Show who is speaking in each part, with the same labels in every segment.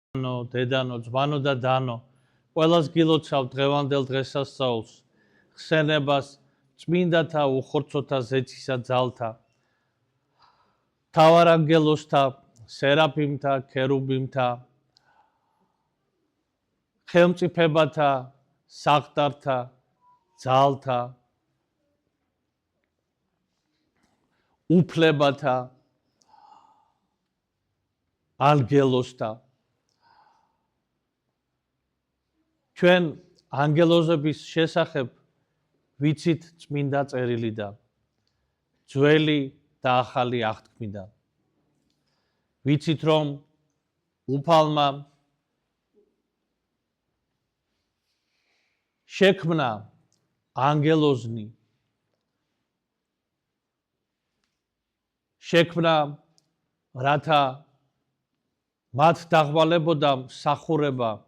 Speaker 1: დედანო, ძმანო და დანო, ყველას გილოცავ დღევანდელ დღესასწაულს, ხსენებას წმინდათა უხორცოთა ზეცისა ძალთა, მთავარანგელოზთა, სერაფიმთა, ქერუბიმთა, ხელმწიფებათა, საყდართა, ძალთა, უფლებათა, ანგელოზთა. ჩვენ ანგელოზების შესახებ ვიცით წმინდა წერილიდან, ძველი და ახალი აღთქმიდან. ვიცით, რომ უფალმა შექმნა ანგელოზნი, შექმნა რათა მათ დაღვალებოდა მსახურება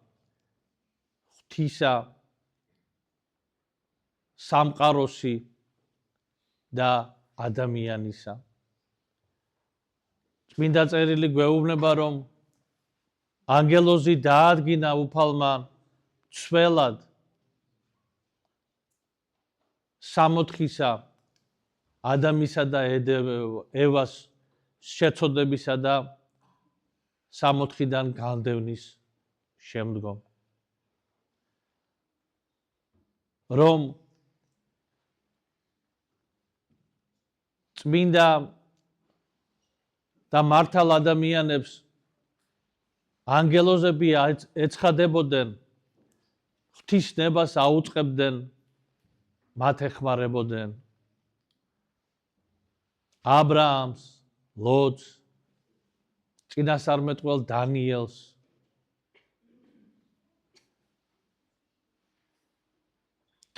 Speaker 1: ღვთისა, სამყაროსი და ადამიანისა. წმინდა წერილი გვეუბნება, რომ ანგელოზი დაადგინა უფალმა მცველად სამოთხისა ადამისა და ევას შეცოდებისა და სამოთხიდან განდევნის შემდგომ. რომ წმინდა და მართალ ადამიანებს ანგელოზები ეცხადებოდნენ, ღვთის ნებას აუწყებდნენ, მათ ეხმარებოდნენ. აბრაამს, ლოწს, წინასწარმეტყველ დანიელს,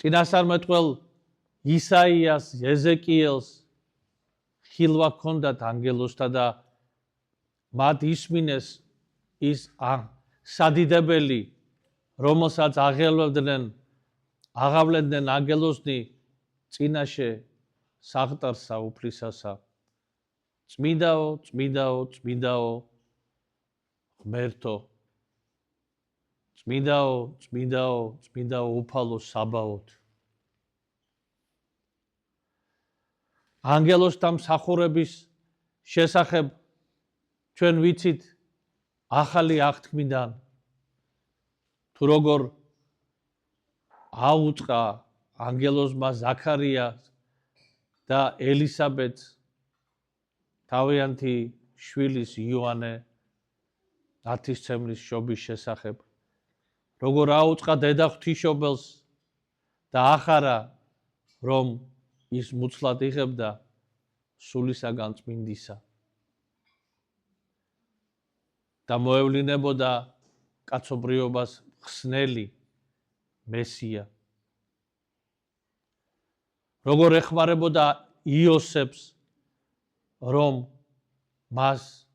Speaker 1: წინასწარმეტყველ ისაიას, ეზეკიელს ხილვა ჰქონდათ ანგელოზთა და მათ ისმინეს ის სადიდებელი, რომელსაც აღავლენდნენ ანგელოზნი წინაშე საყდარსა უფლისასა. წმინდაო, წმინდაო, წმინდაო, ღმერთო, წმინდაო, წმინდაო, წმინდაო, უფალო საბაოთ. ანგელოზთა მსახურების შესახებ ჩვენ ვიცით ახალი აღთქმიდან, თუ როგორ აუწყა ანგელოზმა ზაქარიას და ელისაბედს თავიანთი შვილის იოანე ნათლისმცემლის შობის შესახებ, როგორ აუწყა დედა ღვთისმშობელს და ახარა, რომ ის მუცლად იღებდა სულისაგან წმინდისა და მოევლინებოდა კაცობრიობას ხსნელი მესია. როგორ ეხმარებოდა იოსებს, რომ მას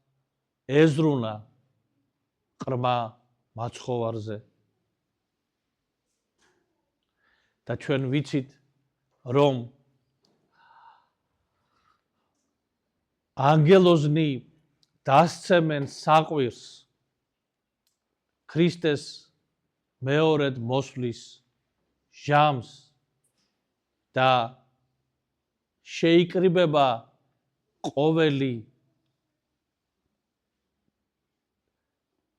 Speaker 1: ეზრუნა ყრმა მაცხოვარზე. და ჩვენ ვიცით, რომ ანგელოზნი დასცემენ საყვირს ქრისტეს მეორედ მოსვლის ჟამს და შეიკრიბება ყოველი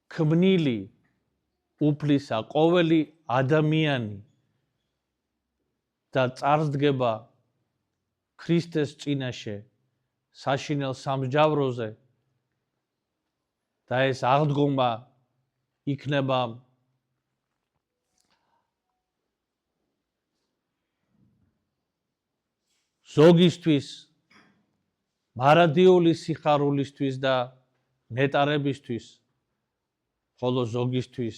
Speaker 1: ქმნილი უფლისა, ყოველი ადამიანი და წარსდგება ქრისტეს წინაშე საშინელ სამსჯავროზე და ეს აღდგომა იქნება ზოგისთვის მარადიული სიხარულისთვის და ნეტარებისთვის, ხოლო ზოგისთვის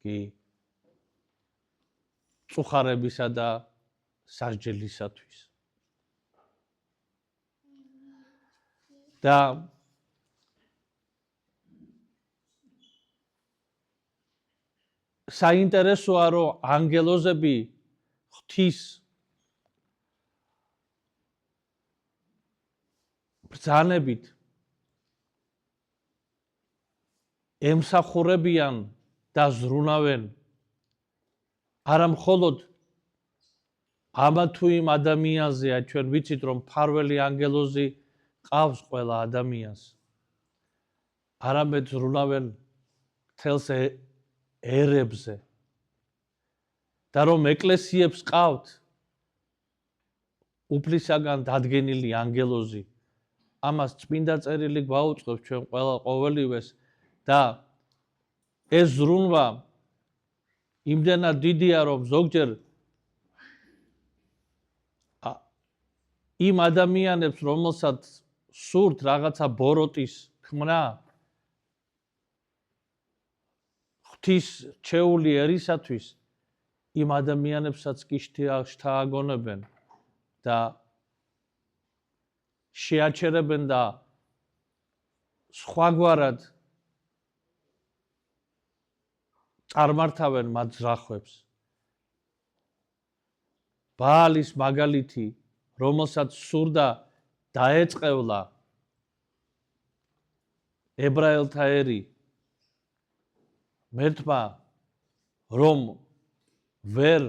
Speaker 1: კი წუხარებისა და სასჯელისათვის. და საინტერესოა, რომ ანგელოზები ღვთის ბრძანებით ემსახურებიან და ზრუნავენ არა მხოლოდ ამა თუ იმ ადამიანზეა, ჩვენ ვიცით რომ მფარველი ანგელოზი ყავს ყველა ადამიანს. არამედ ზრუნავენ მთელს ერებზე. და რომ ეკლესიებს ყავთ უფლისაგან დადგენილი ანგელოზი, ამას წმინდა წერილი გვაუწყობს ჩვენ ყოველივეს და ეს ზრუნვა იმდენად დიდია, რომ ზოგჯერ იმ ადამიანებს, რომელსაც სურთ რაღაცა ბოროტის ქმნა, ღვთის რჩეული ერისათვის, იმ ადამიანებსაც კი შთააგონებენ და შეაჩერებენ და სხვაგვარად წარმართავენ მათ ძრახვებს. ბაალის მაგალითი, რომელსაც სურდა დაეწყევლა ებრაელთა ერი, მერტმა რომ ვერ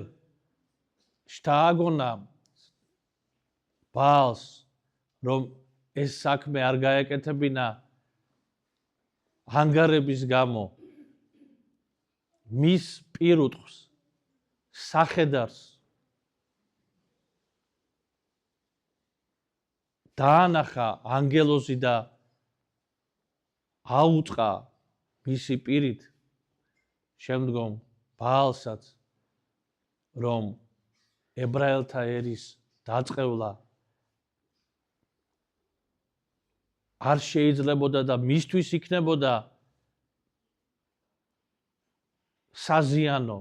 Speaker 1: შთააგონა ბაალს, რომ ეს საქმე არ გაეკეთებინა ანგარების გამო, მის პირუტყვს, სახედარს დაანახა ანგელოზი და აუწყა მისი პირით შემდგომ ბაალსაც, რომ ებრაელთა ერის დაწყევლა არ შეიძლებოდა და მისთვის იქნებოდა საზიანო,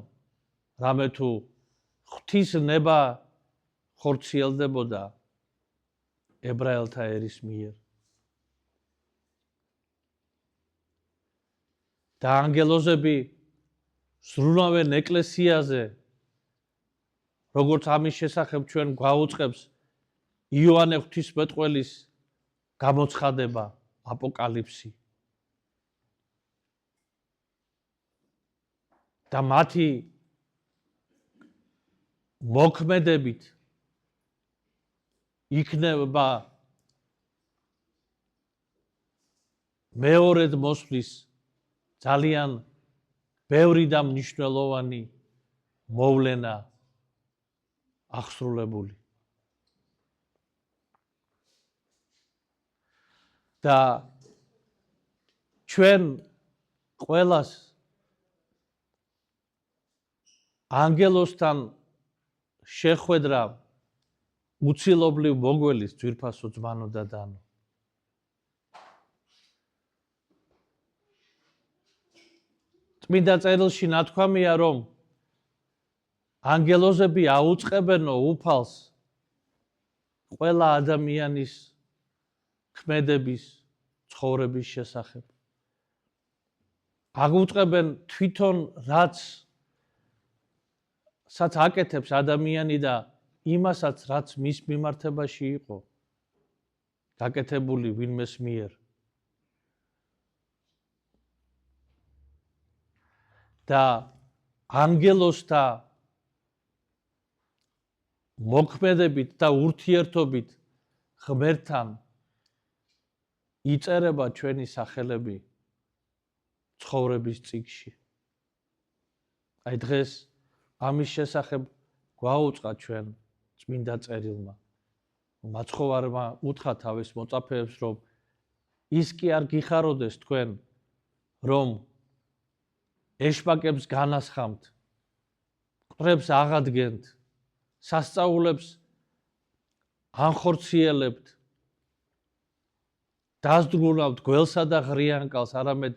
Speaker 1: რამე თუ ღვთის ნება ხორციელდებოდა ებრაელთა ერის მიერ. და ანგელოზები ზრუნავენ ეკლესიაზე, როგორც ამის შესახებ ჩვენ გვაუწყებს იოანე ღვთისმეტყველის გამოცხადება, აპოკალიფსი. და მათი მოქმედებით იქნება მეორედ მოსვლის ძალიან ბევრი და მნიშვნელოვანი მოვლენა აღსრულებული. და ჩვენ ყველას ანგელოზთან შეხვედრა უცილობლივ მოგველის ძვირფასო ძმანო და დანო. წმინდა წერილში ნათქვამია, რომ ანგელოზები აუწყებენო უფალს ყველა ადამიანის ქმედების, ცხოვრების შესახებ. აუწყებენ თვითონ რაც აკეთებს ადამიანი და იმასაც, რაც მის მიმართებაში იყო გაკეთებული ვინმეს მიერ. და ანგელოზთა მოქმედებით და ურთიერთობით ღმერთთან იწერება ჩვენი სახელები ცხოვრების წიგნში. აი დღეს ამის შესახებ გვაუწყა ჩვენ წმინდა წერილმა. მაცხოვარმა უთხრა თავის მოწაფეებს, რომ ის კი არ გიხაროდეს თქვენ, რომ ეშპაკებს განასხამთ, მკვდრებს აღადგენთ, სასწაულებს ანხორციელებთ, დასძღუნავთ გველსა და ღრიანკალს, არამედ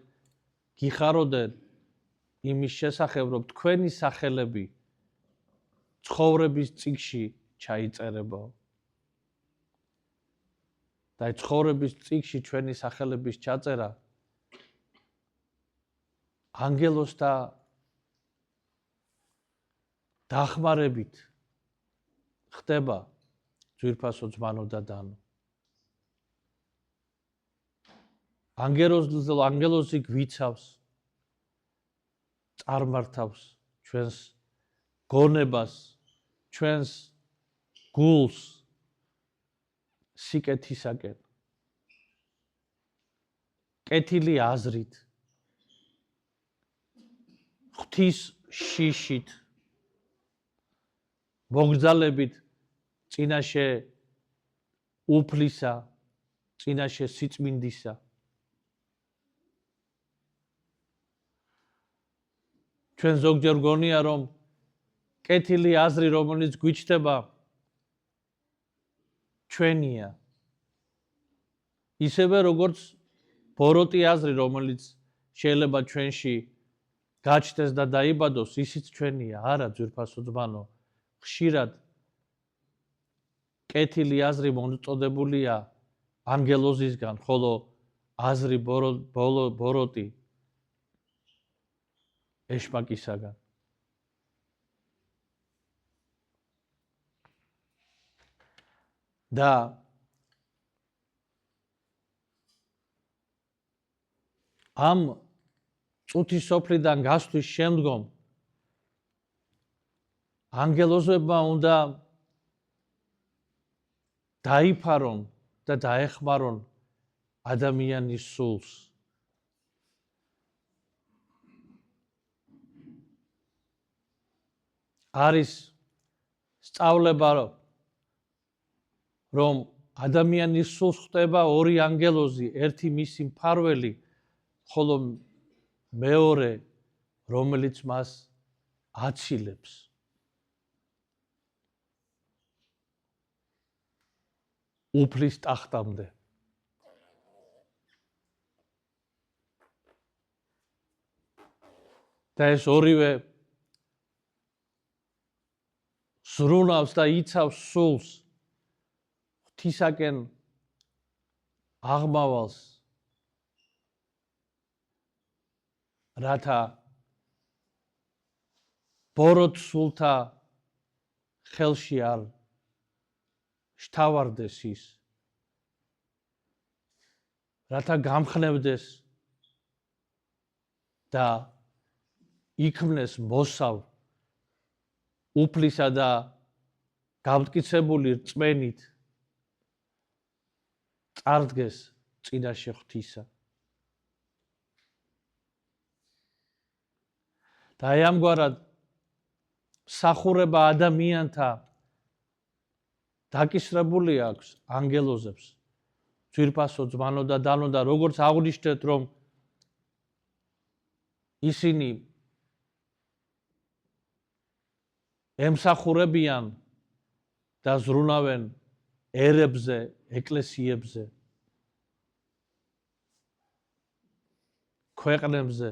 Speaker 1: გიხაროდეთ იმის შესახებ, რომ თქვენი სახელები ცხოვრების წიგნში ჩაიწერებაო. და ცხოვრების წიგნში ჩვენი სახელების ჩაწერა ანგელოზთა დახმარებით ხდება, ძვირფასო ძმანო და დანო. ანგელოზი გვიცავს წარმართავს ჩვენს გონებას, ჩვენს გულს სიკეთისაკენ. კეთილი აზრით, ღვთის შიშით, მოგზალებით წინაშე უფლისა, წინაშე სიწმინდისა. ჩვენ ზოგჯერ გონია, რომ კეთილი აზრი, რომელიც გვიჩნდება, ჩვენია. ისევე როგორც ბოროტი აზრი, რომელიც შეიძლება ჩვენში გაჩნდეს და დაიბადოს, ისიც ჩვენია. არა, ძვირფასო ძმანო, ხშირად კეთილი აზრი მომწოდებულია ანგელოზისგან, ხოლო აზრი ბოროტი ეშმაკისაგან. და ამ წუთის სოფლიდან გასვლის შემდგომ ანგელოზებმა უნდა დაიფარონ და დაეხმარონ ადამიანის სულს. არის სწავლება, რომ ადამიანის სულს ხვდება ორი ანგელოზი, ერთი მისი მფარველი, ხოლო მეორე, რომელიც მას აცილებს. უფლის ტახტამდე. და ეს ორივე ზრუნავს და იცავს სულს ღვთისაკენ აღმავალს, რათა ბოროტ სულთა ხელში არ შთავარდეს ის, რათა გამხნევდეს და იქმნეს მოსავ უფლისა და გამტკიცებული რწმენით წარდგეს წინაშე ღვთისა. და აი ამგვარად მსახურება ადამიანთა დაკისრებული აქვს ანგელოზებს. ძვირფასო ძმანო და დანო და როგორც აღვნიშნეთ, რომ ისინი ემსახურებიან და ზრუნავენ ერებზე, ეკლესიებზე, ქვეყნებზე.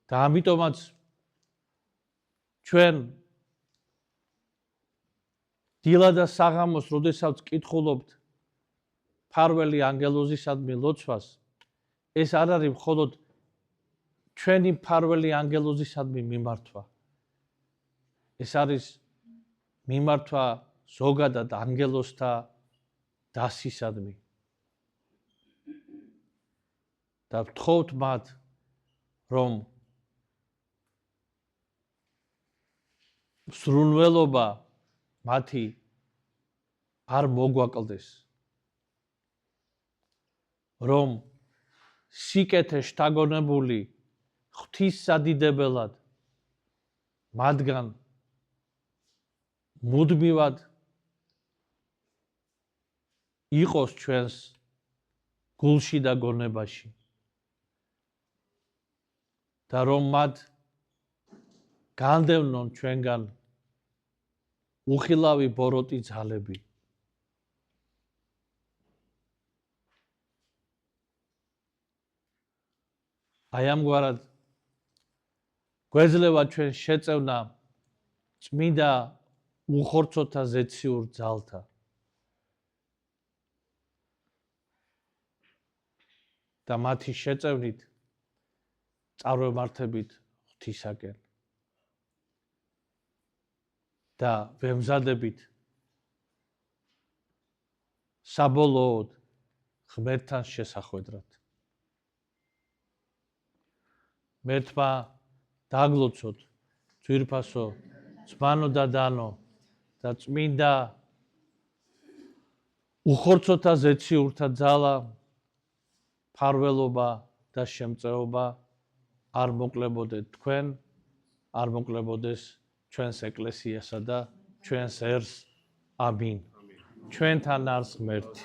Speaker 1: და ამიტომაც ჩვენ დილა და საღამოს, როდესაც კითხულობთ მფარველი ანგელოზისადმი ლოცვას, ეს არ არის მხოლოდ ჩვენი მფარველი ანგელოზისადმი მიმართვა. ეს არის მიმართვა ზოგადად ანგელოზთა დასისადმი. და ვთხოვთ მათ, რომ სრულველობა მათი არ მოგვაკლდეს, რომ სიკეთე შთაგონებული ღვთისსადიდებელად მათგან მუდმივად იყოს ჩვენს გულში და გონებაში და რომ მათ განდევნონ ჩვენგან უხილავი ბოროტი ძალები. აი ამგვარად გვეძლევა ჩვენ შეწევნა წმინდა უხორცოთა ზეციურ ძალთა. და მათი შეწევნით წარვემართებით ღვთისაკენ. და ვემზადებით საბოლოოდ ღმერთთან შესახვედრად. მერთმა დაგლოცოთ ძვირფასო ძმანო და დანო და წმინდა უხორცოთა ზეციურთა ძალა ფარველობა და შემწეობა არ მოკლებოდეთ თქვენ, არ მოკლებოდეს ჩვენს ეკლესიასა და ჩვენს ერს. ამინ. ჩვენთან არის ღმერთი.